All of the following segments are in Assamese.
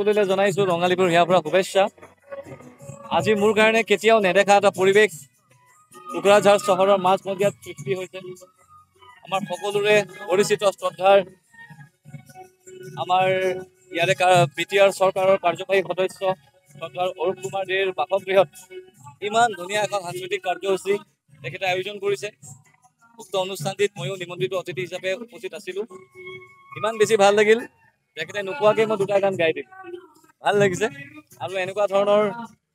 সকলোলৈ জনাইছোঁ ৰঙালী বিহুৰ ইয়াৰ পৰা শুভেচ্ছা। আজি মোৰ কাৰণে কেতিয়াও নেদেখা এটা পৰিৱেশ কোকৰাঝাৰ চহৰৰ মাজমজিয়াত সৃষ্টি হৈছে। আমাৰ সকলোৰে পৰিচিত শ্ৰদ্ধাৰ আমাৰ ইয়াৰে BTR চৰকাৰৰ কাৰ্যবাহী সদস্য শ্ৰদ্ধাৰ অৰূপ কুমাৰ দেৰ বাসগৃহত ইমান ধুনীয়া এখন সাংস্কৃতিক কাৰ্যসূচী তেখেতে আয়োজন কৰিছে। উক্ত অনুষ্ঠানটিত ময়ো নিমন্ত্ৰিত অতিথি হিচাপে উপস্থিত আছিলোঁ। ইমান বেছি ভাল লাগিল, তেখেতে নোকোৱাকৈ মই দুটা গান গাই দিম। ভাল লাগিছে। আৰু এনেকুৱা ধৰণৰ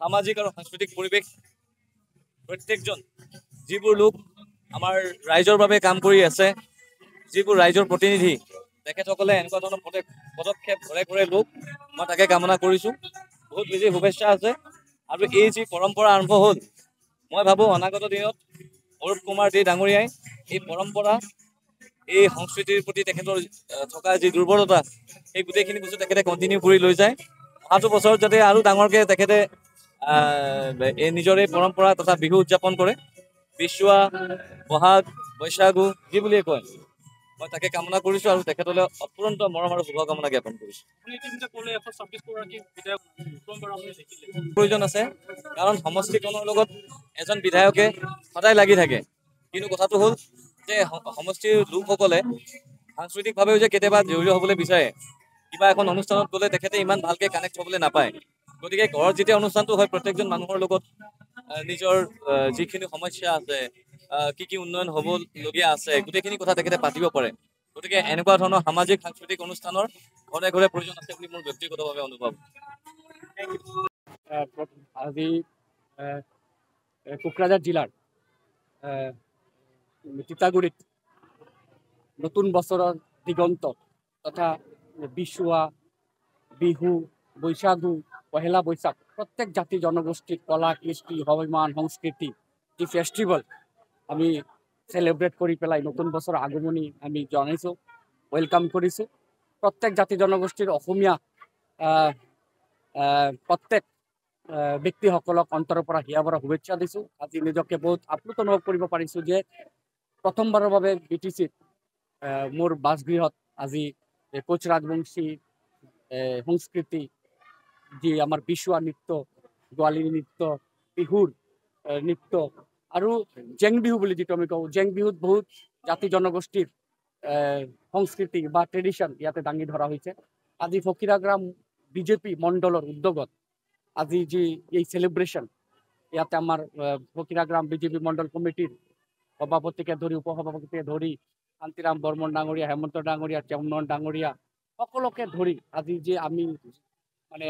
সামাজিক আৰু সাংস্কৃতিক পৰিৱেশ প্ৰত্যেকজন যিবোৰ লোক আমাৰ ৰাইজৰ বাবে কাম কৰি আছে, যিবোৰ ৰাইজৰ প্ৰতিনিধি, তেখেতসকলে এনেকুৱা ধৰণৰ পদক্ষেপ ঘৰে ঘৰে লোক, মই তাকে কামনা কৰিছোঁ। বহুত বেছি শুভেচ্ছা আছে। আৰু এই যি পৰম্পৰা আৰম্ভ হ'ল, মই ভাবোঁ অনাগত দিনত অৰূপ কুমাৰ দে ডাঙৰীয়াই এই পৰম্পৰা, এই সংস্কৃতিৰ প্ৰতি তেখেতৰ থকা যি দুৰ্বলতা, সেই গোটেইখিনি বস্তু তেখেতে কণ্টিনিউ কৰি লৈ যায়। অহাটো বছৰত যাতে আৰু ডাঙৰকৈ তেখেতে এই নিজৰ এই পৰম্পৰা তথা বিহু উদযাপন কৰে। বিচুৱা, বহাগ, বৈশাগু যি বুলিয়ে কয়, মই তাকে কামনা কৰিছোঁ আৰু তেখেতলৈ অত্যন্ত মৰম আৰু শুভকামনা জ্ঞাপন কৰিছোঁ। প্ৰয়োজন আছে, কাৰণ সমষ্টিখনৰ লগত এজন বিধায়কে সদায় লাগি থাকে। কিন্তু কথাটো হ'ল যে সমষ্টিৰ লোকসকলে সাংস্কৃতিকভাৱেও যে কেতিয়াবা জড়িত হ'বলৈ বিচাৰে, কিবা এখন অনুষ্ঠানত গ'লে তেখেতে ইমান ভালকৈ কানেক্ট হ'বলৈ নাপায়। গতিকে ঘৰত যেতিয়া অনুষ্ঠানটো হয়, প্ৰত্যেকজন মানুহৰ লগত নিজৰ যিখিনি সমস্যা আছে, কি উন্নয়ন হ'বলগীয়া আছে, গোটেইখিনি কথা তেখেতে পাতিব পাৰে। গতিকে এনেকুৱা ধৰণৰ সামাজিক সাংস্কৃতিক অনুষ্ঠানৰ ঘৰে ঘৰে প্ৰয়োজন আছে বুলি মোৰ ব্যক্তিগতভাৱে অনুভৱ। আজি কোকৰাঝাৰ জিলাৰ তিতাগুৰিত নতুন বছৰৰ দিগন্ত তথা বিচুৱা, বিহু, বৈশাগু, পহেলা বৈশাখ প্ৰত্যেক জাতি জনগোষ্ঠীৰ কলা কৃষ্টি অভিমান সংস্কৃতি যি ফেষ্টিভেল আমি চেলিব্ৰেট কৰি পেলাই নতুন বছৰৰ আগমনি আমি জনাইছোঁ, ৱেলকাম কৰিছোঁ। প্ৰত্যেক জাতি জনগোষ্ঠীৰ অসমীয়া প্ৰত্যেক ব্যক্তিসকলক অন্তৰৰ পৰা হিয়া ভৰা শুভেচ্ছা দিছোঁ। আজি নিজকে বহুত আপ্লুত অনুভৱ কৰিব পাৰিছোঁ যে প্ৰথমবাৰৰ বাবে BTCত মোৰ বাসগৃহত আজি কোচ ৰাজবংশী সংস্কৃতি, যি আমাৰ বিচুৱা নৃত্য, গোৱালী নৃত্য, বিহুৰ নৃত্য আৰু জেং বিহু বুলি যিটো আমি কওঁ, জেং বিহুত বহুত জাতি জনগোষ্ঠীৰ সংস্কৃতি বা ট্ৰেডিশ্যন ইয়াতে দাঙি ধৰা হৈছে। আজি ফকিৰাগ্ৰাম বিজেপি মণ্ডলৰ উদ্যোগত আজি যি এই চেলিব্ৰেশ্যন, ইয়াতে আমাৰ ফকিৰাগ্ৰাম বিজেপি মণ্ডল কমিটিৰ সভাপতিকে ধৰি উপসভাপতিকে ধৰি শান্তিৰাম বৰ্মন ডাঙৰীয়া, হেমন্ত ডাঙৰীয়া, চেমন ডাঙৰীয়া সকলোকে ধৰি আজি যে আমি মানে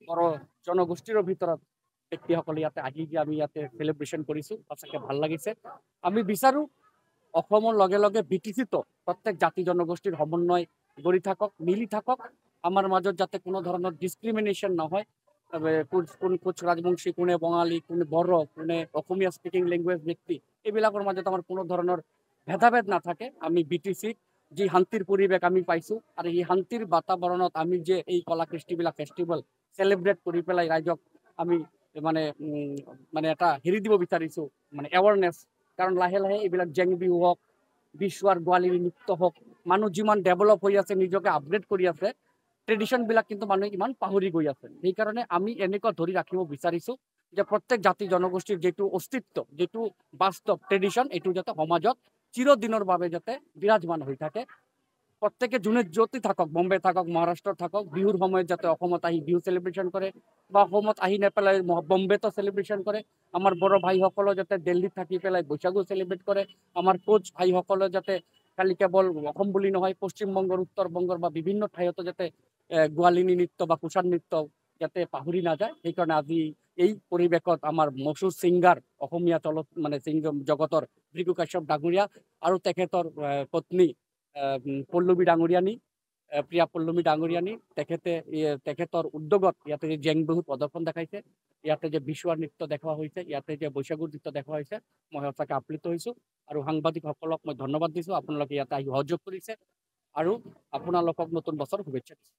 বড়ো জনগোষ্ঠীৰ ভিতৰত ব্যক্তিসকলে ইয়াতে আহি যে আমি ইয়াতে চেলিব্ৰেশ্যন কৰিছোঁ, সঁচাকৈ ভাল লাগিছে। আমি বিচাৰোঁ অসমৰ লগে লগে BTCতো প্ৰত্যেক জাতি জনগোষ্ঠীৰ সমন্বয় গঢ়ি থাকক, মিলি থাকক। আমাৰ মাজত যাতে কোনো ধৰণৰ ডিছক্ৰিমিনেশ্যন নহয়। কোন কোচ ৰাজবংশী, কোনে বঙালী, কোনে বড়ো, কোনে অসমীয়া স্পিকিং লেংগুৱেজ ব্যক্তি, এইবিলাকৰ মাজত আমাৰ কোনো ধৰণৰ ভেদাভেদ নাথাকে। আমি BTCক যি শান্তিৰ পৰিৱেশ আমি পাইছোঁ আৰু এই শান্তিৰ বাতাবৰণত আমি যে এই কলা কৃষ্টিবিলাক ফেষ্টিভেল চেলিব্ৰেট কৰি পেলাই ৰাইজক আমি মানে এটা হেৰি দিব বিচাৰিছোঁ, মানে এৱাৰনেছ। কাৰণ লাহে লাহে এইবিলাক জেং বিহু হওক, বিচুৱাৰ গোৱালী নৃত্য হওক, মানুহ যিমান ডেভেলপ হৈ আছে, নিজকে আপগ্ৰেড কৰি আছে, ট্ৰেডিশ্যনবিলাক কিন্তু মানুহে ইমান পাহৰি গৈ আছে। সেইকাৰণে আমি এনেকুৱা ধৰি ৰাখিব বিচাৰিছোঁ যে প্ৰত্যেক জাতি জনগোষ্ঠীৰ যিটো অস্তিত্ব, যিটো বাস্তৱ ট্ৰেডিশ্যন, এইটো যাতে সমাজত চিৰদিনৰ বাবে যাতে বিৰাজমান হৈ থাকে। প্ৰত্যেকে যোনে য'তে থাকক, বম্বে থাকক, মহাৰাষ্ট্ৰত থাকক, বিহুৰ সময়ত যাতে অসমত আহি বিহু চেলিব্ৰেশ্যন কৰে বা অসমত আহি নেপেলাই বম্বেতো চেলিব্ৰেশ্যন কৰে। আমাৰ বড়ো ভাইসকলেও যাতে দিল্লীত থাকি পেলাই বৈশাগু চেলিব্ৰেট কৰে। আমাৰ কোচ ভাইসকলে যাতে খালি কেৱল অসম বুলি নহয়, পশ্চিমবংগৰ, উত্তৰ বংগৰ বা বিভিন্ন ঠাইতো যাতে গোৱালিনী নৃত্য বা কুচাৰ নৃত্য যাতে পাহৰি নাযায়। সেইকাৰণে আজি এই পৰিৱেশত আমাৰ মচুৰ ছিংগাৰ, অসমীয়া মানে জগতৰ ভৃগু কাশ্যপ ডাঙৰীয়া আৰু তেখেতৰ পত্নী পল্লৱী ডাঙৰীয়ানী, প্ৰিয়া পল্লৱী ডাঙৰীয়ানী, তেখেতৰ উদ্যোগত ইয়াতে যে জেং বিহু প্ৰদৰ্শন দেখাইছে, ইয়াতে যে বিচুৱা নৃত্য দেখুওৱা হৈছে, ইয়াতে যে বৈশাগু নৃত্য দেখুওৱা হৈছে, মই সঁচাকৈ আপ্লুত হৈছোঁ। আৰু সাংবাদিকসকলক মই ধন্যবাদ দিছোঁ, আপোনালোকে ইয়াতে আহি সহযোগ কৰিছে আৰু আপোনালোকক নতুন বছৰ শুভেচ্ছা দিছোঁ।